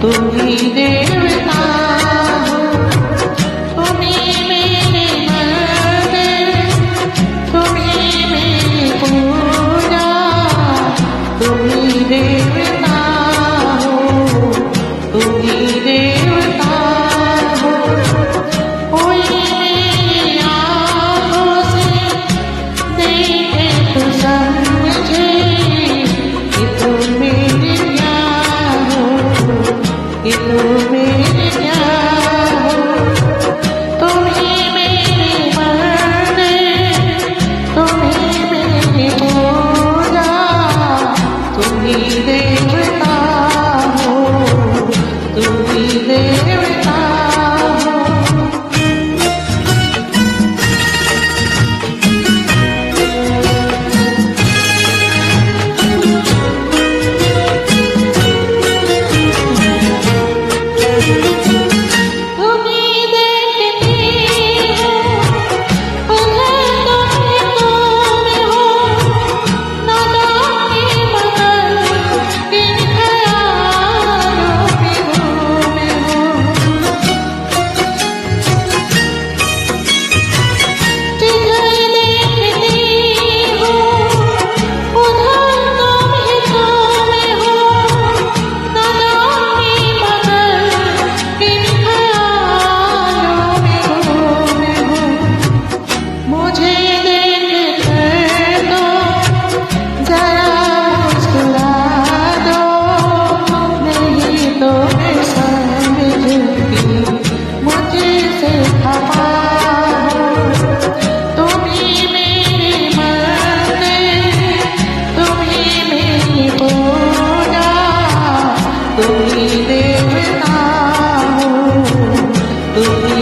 तुम्ही देवता हो, तुम्ही मेरे मंदिर, तुम्ही मेरी पूजा, तुम्ही देवता हो, तुम्ही देवता हो। कोई मेरी आँखों से देखे तो समझे कि तुम मेरे क्या हो, कि तुम मेरे क्या हो। तुम्ही मेरी मंदिर, तुम्ही मेरी पूजा, तुम्ही देवता हो, तुम्ही देवता हो। तुम्ही देखती हो उन्हें तुम हो, न जाने मगर किन ख्यालों में हो। जिधर देखती हो उधर तुम हो, न जाने मगर किन ख्यालों में हो। मुझे देख कर तो जरा मुस्कुरा दो, नहीं तो मैं समझूंगी मुझसे खफा हो। तुम्ही मेरी मंदिर, तुम्ही मेरी पूजा, तुम्ही देवता हो, तुम्ही